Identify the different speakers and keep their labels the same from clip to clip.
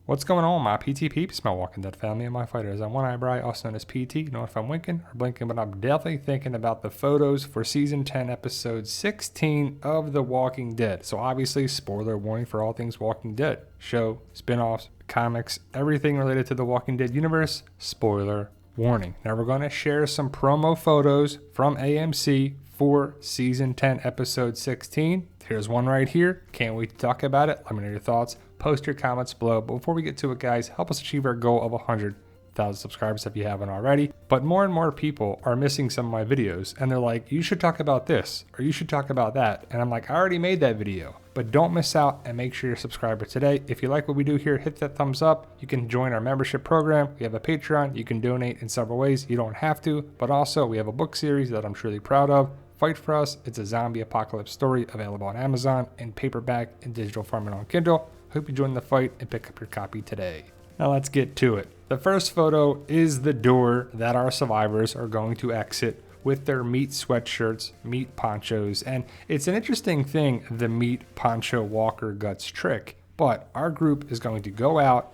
Speaker 1: What's going on, my PT peeps, my Walking Dead family, and my fighters? I'm One Eyebrow, also known as PT. You know if I'm winking or blinking, but I'm definitely thinking about the photos for Season 10, Episode 16 of The Walking Dead. So obviously, spoiler warning for all things Walking Dead. Show, spin-offs, comics, everything related to the Walking Dead universe, spoiler warning. Now we're going to share some promo photos from AMC for Season 10, Episode 16. Here's one right here. Can't wait to talk about it. Let me know your thoughts. Post your comments below. But before we get to it, guys, help us achieve our goal of 100,000 subscribers if you haven't already. But more and more people are missing some of my videos, and they're like, you should talk about this, or you should talk about that. And I'm like, I already made that video. But don't miss out and make sure you're a subscriber today. If you like what we do here, hit that thumbs up. You can join our membership program. We have a Patreon. You can donate in several ways. You don't have to, but also we have a book series that I'm truly proud of. Fight for Us. It's a zombie apocalypse story available on Amazon in paperback and digital form and on Kindle. Hope you join the fight and pick up your copy today. Now let's get to it. The first photo is the door that our survivors are going to exit with their meat sweatshirts, meat ponchos, and it's an interesting thing, the meat poncho walker guts trick, but our group is going to go out,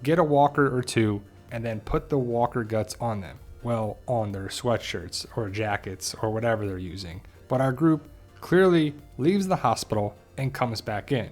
Speaker 1: get a walker or two, and then put the walker guts on them. Well, on their sweatshirts or jackets or whatever they're using. But our group clearly leaves the hospital and comes back in.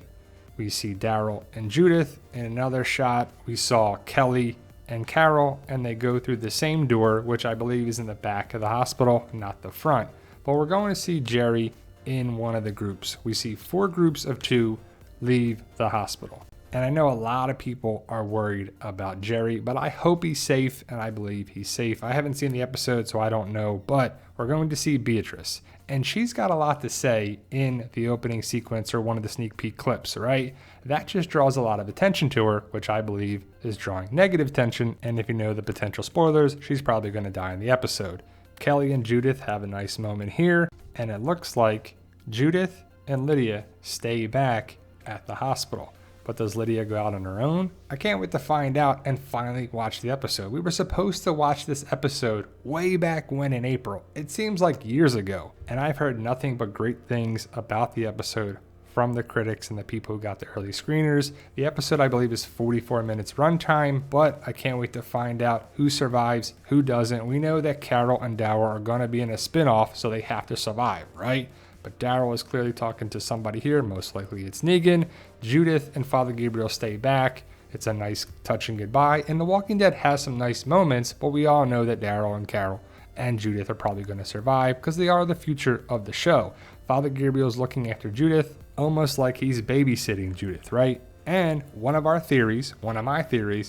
Speaker 1: We see Daryl and Judith. In another shot, we saw Kelly and Carol, and they go through the same door, which I believe is in the back of the hospital, not the front. But we're going to see Jerry in one of the groups. We see 4 groups of 2 leave the hospital. And I know a lot of people are worried about Jerry, but I hope he's safe, and I believe he's safe. I haven't seen the episode, so I don't know, but we're going to see Beatrice. And she's got a lot to say in the opening sequence or one of the sneak peek clips, right? That just draws a lot of attention to her, which I believe is drawing negative attention. And if you know the potential spoilers, she's probably going to die in the episode. Kelly and Judith have a nice moment here, and it looks like Judith and Lydia stay back at the hospital. But does Lydia go out on her own? I can't wait to find out and finally watch the episode. We were supposed to watch this episode way back when in April. It seems like years ago. And I've heard nothing but great things about the episode from the critics and the people who got the early screeners. The episode, I believe, is 44 minutes runtime, but I can't wait to find out who survives, who doesn't. We know that Carol and Daryl are going to be in a spin-off, so they have to survive, right? But Daryl is clearly talking to somebody here. Most likely it's Negan. Judith and Father Gabriel stay back. It's a nice touching goodbye. And The Walking Dead has some nice moments, but we all know that Daryl and Carol and Judith are probably going to survive because they are the future of the show. Father Gabriel's looking after Judith, almost like he's babysitting Judith, right? And one of my theories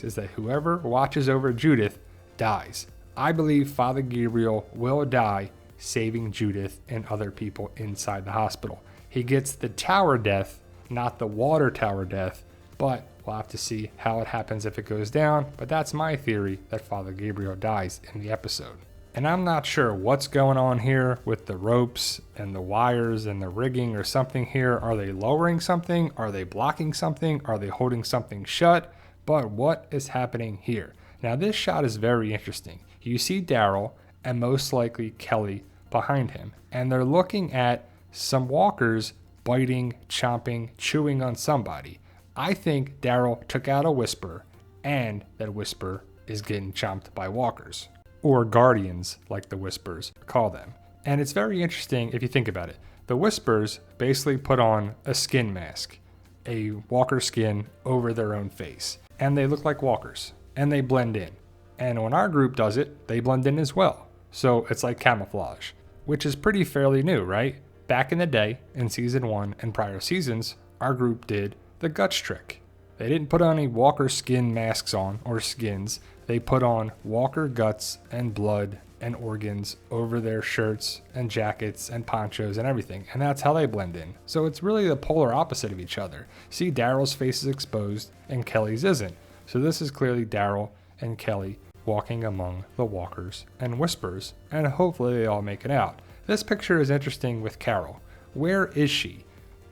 Speaker 1: is that whoever watches over Judith dies. I believe Father Gabriel will die saving Judith and other people inside the hospital. He gets the tower death, not the water tower death, but we'll have to see how it happens if it goes down. But that's my theory, that Father Gabriel dies in the episode. And I'm not sure what's going on here with the ropes and the wires and the rigging or something here. Are they lowering something? Are they blocking something? Are they holding something shut? But what is happening here? Now this shot is very interesting. You see Daryl and most likely Kelly behind him. And they're looking at some walkers biting, chomping, chewing on somebody. I think Daryl took out a whisper, and that whisper is getting chomped by walkers. Or guardians, like the whispers call them. And it's very interesting if you think about it. The whispers basically put on a skin mask, a walker skin over their own face. And they look like walkers, and they blend in. And when our group does it, they blend in as well. So it's like camouflage, which is pretty fairly new, right? Back in the day, in season 1 and prior seasons, our group did the guts trick. They didn't put any walker skin masks on, or skins. They put on walker guts and blood and organs over their shirts and jackets and ponchos and everything. And that's how they blend in. So it's really the polar opposite of each other. See, Daryl's face is exposed and Kelly's isn't. So this is clearly Daryl and Kelly walking among the walkers and whispers, and hopefully they all make it out. This picture is interesting with Carol. Where is she?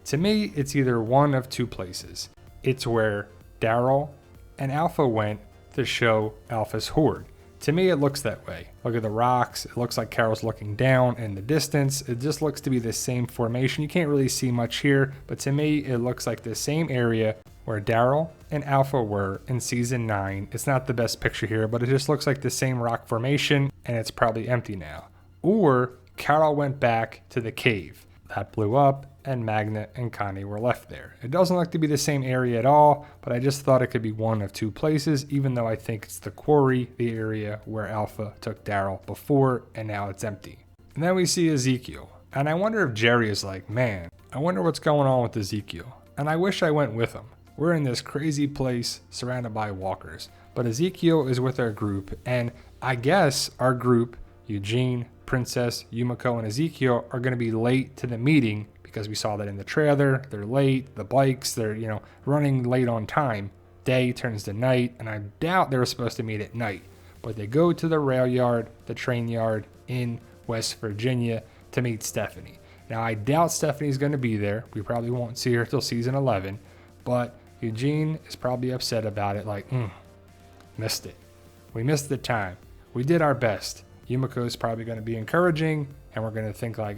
Speaker 1: To me, it's either one of 2 places. It's where Daryl and Alpha went to show Alpha's horde. To me, it looks that way. Look at the rocks. It looks like Carol's looking down in the distance. It just looks to be the same formation. You can't really see much here, but to me, it looks like the same area where Daryl and Alpha were in season 9. It's not the best picture here, but it just looks like the same rock formation, and it's probably empty now. Or Carol went back to the cave. That blew up, and Magna and Connie were left there. It doesn't look to be the same area at all, but I just thought it could be one of two places, even though I think it's the quarry, the area where Alpha took Daryl before, and now it's empty. And then we see Ezekiel. And I wonder if Jerry is like, man, I wonder what's going on with Ezekiel. And I wish I went with him. We're in this crazy place surrounded by walkers. But Ezekiel is with our group, and I guess our group, Eugene, Princess, Yumiko, and Ezekiel, are going to be late to the meeting because we saw that in the trailer. They're late, the bikes, they're, running late on time. Day turns to night, and I doubt they were supposed to meet at night. But they go to the rail yard, the train yard in West Virginia to meet Stephanie. Now, I doubt Stephanie's going to be there. We probably won't see her till season 11. But Eugene is probably upset about it, like, missed it. We missed the time. We did our best. Yumiko is probably going to be encouraging, and we're going to think like,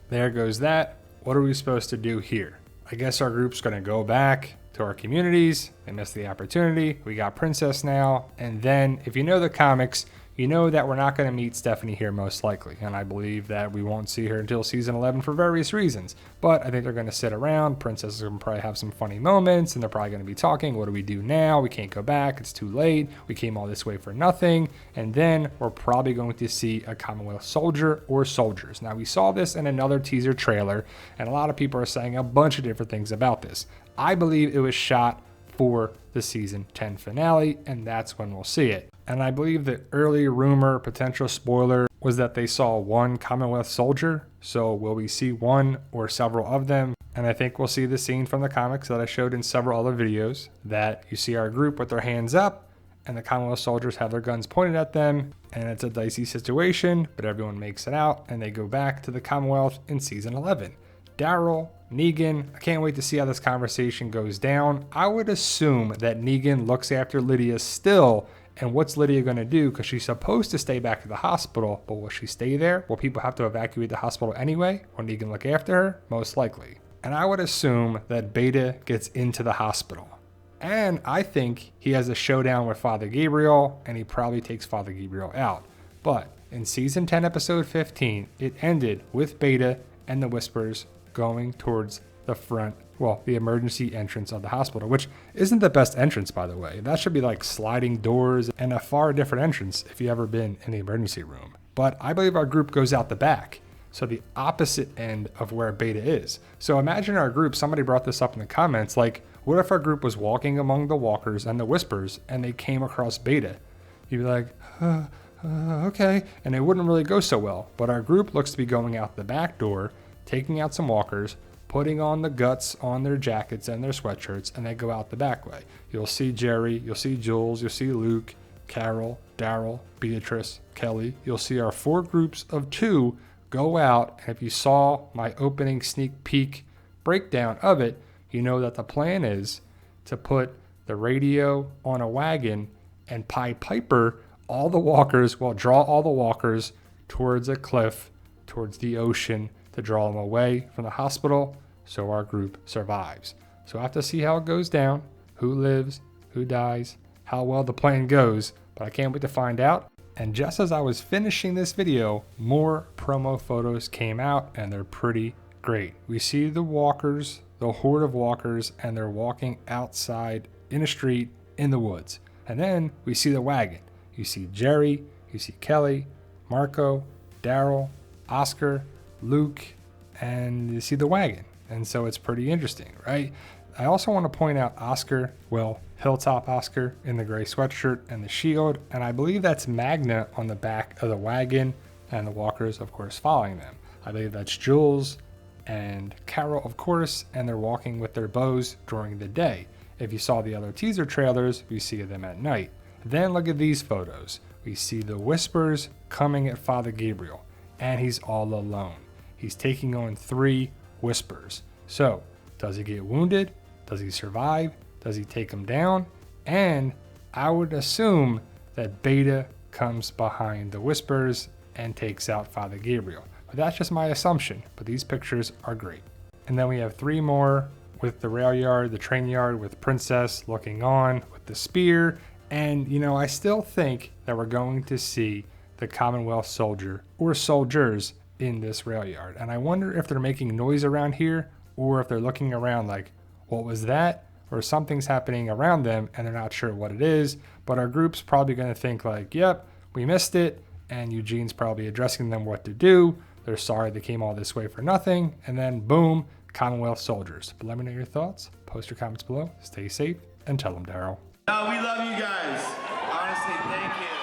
Speaker 1: there goes that. What are we supposed to do here? I guess our group's going to go back to our communities. They missed the opportunity. We got Princess now. And then, if you know the comics, you know that we're not going to meet Stephanie here most likely. And I believe that we won't see her until season 11 for various reasons. But I think they're going to sit around. Princess is going to probably have some funny moments, and they're probably going to be talking. What do we do now? We can't go back. It's too late. We came all this way for nothing. And then we're probably going to see a Commonwealth soldier or soldiers. Now, we saw this in another teaser trailer, and a lot of people are saying a bunch of different things about this. I believe it was shot for the season 10 finale, and that's when we'll see it. And I believe the early rumor, potential spoiler, was that they saw one Commonwealth soldier. So will we see one or several of them? And I think we'll see the scene from the comics that I showed in several other videos, that you see our group with their hands up, and the Commonwealth soldiers have their guns pointed at them, and it's a dicey situation, but everyone makes it out, and they go back to the Commonwealth in season 11. Daryl, Negan, I can't wait to see how this conversation goes down. I would assume that Negan looks after Lydia still. And what's Lydia going to do? Because she's supposed to stay back at the hospital, but will she stay there? Will people have to evacuate the hospital anyway? Will Negan look after her? Most likely. And I would assume that Beta gets into the hospital. And I think he has a showdown with Father Gabriel, and he probably takes Father Gabriel out. But in season 10, episode 15, it ended with Beta and the Whispers going towards the front, the emergency entrance of the hospital, which isn't the best entrance, by the way. That should be like sliding doors and a far different entrance if you've ever been in the emergency room. But I believe our group goes out the back, so the opposite end of where Beta is. So imagine our group, somebody brought this up in the comments, like, what if our group was walking among the walkers and the Whispers and they came across Beta? You'd be like, okay, and it wouldn't really go so well. But our group looks to be going out the back door, taking out some walkers, putting on the guts on their jackets and their sweatshirts, and they go out the back way. You'll see Jerry, you'll see Jules, you'll see Luke, Carol, Daryl, Beatrice, Kelly. You'll see our 4 groups of 2 go out, and if you saw my opening sneak peek breakdown of it, you know that the plan is to put the radio on a wagon and Pied Piper all the walkers, draw all the walkers towards a cliff, towards the ocean, to draw them away from the hospital so our group survives. So I have to see how it goes down, who lives, who dies, how well the plan goes, but I can't wait to find out. And just as I was finishing this video, more promo photos came out, and they're pretty great. We see the walkers, the horde of walkers, and they're walking outside in a street in the woods. And then we see the wagon. You see Jerry, you see Kelly, Marco, Daryl, Oscar, Luke, and you see the wagon. And so it's pretty interesting, right? I also want to point out Oscar, Hilltop Oscar in the gray sweatshirt and the shield. And I believe that's Magna on the back of the wagon, and the walkers, of course, following them. I believe that's Jules and Carol, of course, and they're walking with their bows during the day. If you saw the other teaser trailers, we see them at night. Then look at these photos. We see the Whispers coming at Father Gabriel, and he's all alone. He's taking on 3 Whispers. So, does he get wounded? Does he survive? Does he take him down? And I would assume that Beta comes behind the Whispers and takes out Father Gabriel. But that's just my assumption, but these pictures are great. And then we have 3 more with the rail yard, the train yard, with Princess looking on with the spear. And, you know, I still think that we're going to see the Commonwealth soldier or soldiers in this rail yard. And I wonder if they're making noise around here or if they're looking around like, what was that? Or something's happening around them and they're not sure what it is. But our group's probably going to think like, yep, we missed it. And Eugene's probably addressing them what to do. They're sorry they came all this way for nothing. And then boom, Commonwealth soldiers. But let me know your thoughts. Post your comments below. Stay safe and tell them, Daryl.
Speaker 2: No, we love you guys. Honestly, thank you.